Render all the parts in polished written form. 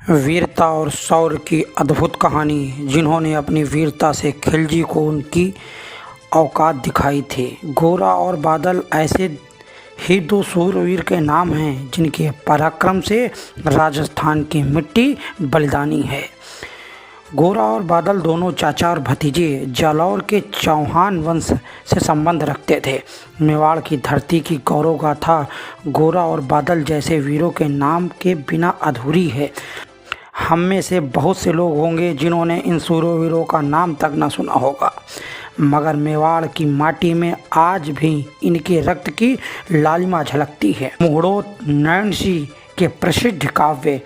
वीरता और शौर्य की अद्भुत कहानी, जिन्होंने अपनी वीरता से खिलजी को उनकी औकात दिखाई थी। गोरा और बादल ऐसे ही दो शूरवीर के नाम हैं जिनके पराक्रम से राजस्थान की मिट्टी बलिदानी है। गोरा और बादल दोनों चाचा और भतीजे जालौर के चौहान वंश से संबंध रखते थे। मेवाड़ की धरती की गौरव गाथा गोरा और बादल जैसे वीरों के नाम के बिना अधूरी है। हम में से बहुत से लोग होंगे जिन्होंने इन शूरवीरों का नाम तक न सुना होगा, मगर मेवाड़ की माटी में आज भी इनके रक्त की लालिमा झलकती है। मुगड़ोत नैन सिंह के प्रसिद्ध काव्य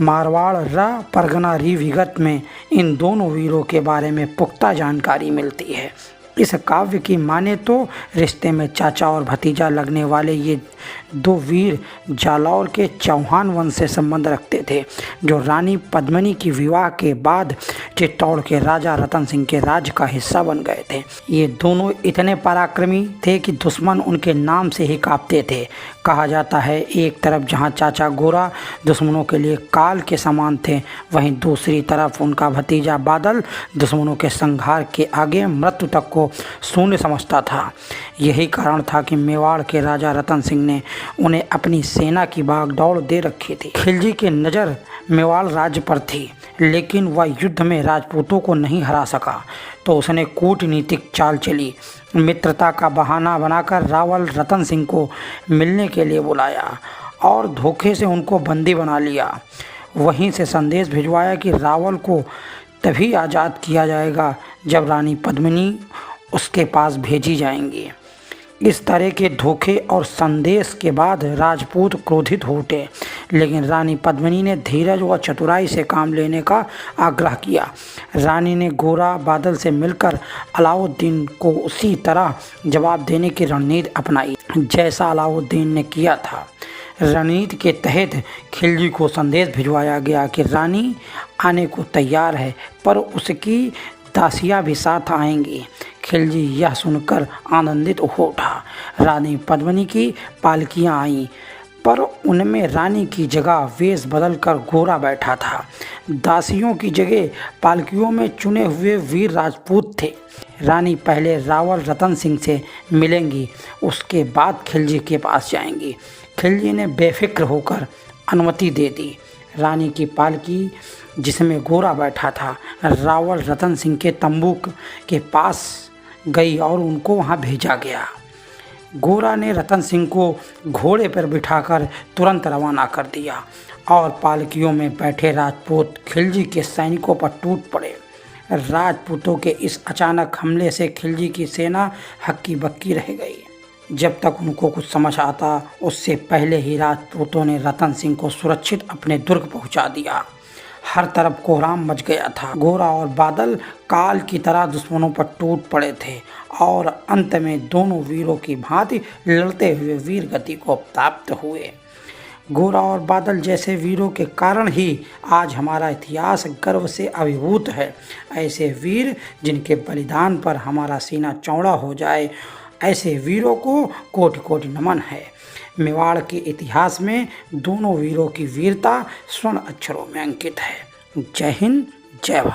मारवाड़ र परगना री विगत में इन दोनों वीरों के बारे में पुख्ता जानकारी मिलती है। इस काव्य की माने तो रिश्ते में चाचा और भतीजा लगने वाले ये दो वीर जालौर के चौहान वंश से संबंध रखते थे, जो रानी पद्मिनी की विवाह के बाद चित्तौड़ के राजा रतन सिंह के राज्य का हिस्सा बन गए थे। ये दोनों इतने पराक्रमी थे कि दुश्मन उनके नाम से ही कांपते थे। कहा जाता है, एक तरफ जहां चाचा गोरा दुश्मनों के लिए काल के समान थे, वहीं दूसरी तरफ उनका भतीजा बादल दुश्मनों के संहार के आगे मृत्यु तक को शून्य समझता था। यही कारण था कि मेवाड़ के राजा रतन सिंह ने उन्हें अपनी सेना की बागडोर दे रखी थी। खिलजी की नज़र मेवाड़ राज्य पर थी, लेकिन वह युद्ध में राजपूतों को नहीं हरा सका, तो उसने कूटनीतिक चाल चली। मित्रता का बहाना बनाकर रावल रतन सिंह को मिलने के लिए बुलाया और धोखे से उनको बंदी बना लिया। वहीं से संदेश भिजवाया कि रावल को तभी आज़ाद किया जाएगा जब रानी पद्मिनी उसके पास भेजी जाएंगी। इस तरह के धोखे और संदेश के बाद राजपूत क्रोधित हो उठे, लेकिन रानी पद्मिनी ने धीरज व चतुराई से काम लेने का आग्रह किया। रानी ने गोरा बादल से मिलकर अलाउद्दीन को उसी तरह जवाब देने की रणनीति अपनाई जैसा अलाउद्दीन ने किया था। रणनीति के तहत खिलजी को संदेश भिजवाया गया कि रानी आने को तैयार है, पर उसकी दासियाँ भी साथ आएंगी। खिलजी यह सुनकर आनंदित हो उठा। रानी पद्मिनी की पालकियाँ आईं, पर उनमें रानी की जगह वेश बदलकर गोरा बैठा था। दासियों की जगह पालकियों में चुने हुए वीर राजपूत थे। रानी पहले रावल रतन सिंह से मिलेंगी, उसके बाद खिलजी के पास जाएंगी। खिलजी ने बेफिक्र होकर अनुमति दे दी। रानी की पालकी, जिसमें गोरा बैठा था, रावल रतन सिंह के तंबू के पास गई और उनको वहां भेजा गया। गोरा ने रतन सिंह को घोड़े पर बिठाकर तुरंत रवाना कर दिया और पालकियों में बैठे राजपूत खिलजी के सैनिकों पर टूट पड़े। राजपूतों के इस अचानक हमले से खिलजी की सेना हक्की बक्की रह गई। जब तक उनको कुछ समझ आता, उससे पहले ही राजपूतों ने रतन सिंह को सुरक्षित अपने दुर्ग पहुंचा दिया। हर तरफ कोहराम मच गया था। गोरा और बादल काल की तरह दुश्मनों पर टूट पड़े थे और अंत में दोनों वीरों की भांति लड़ते हुए वीर गति को प्राप्त हुए। गोरा और बादल जैसे वीरों के कारण ही आज हमारा इतिहास गर्व से अभिभूत है। ऐसे वीर जिनके बलिदान पर हमारा सीना चौड़ा हो जाए, ऐसे वीरों को कोटि कोटि नमन है। मेवाड़ के इतिहास में दोनों वीरों की वीरता स्वर्ण अक्षरों में अंकित है। जय हिंद, जय भारत।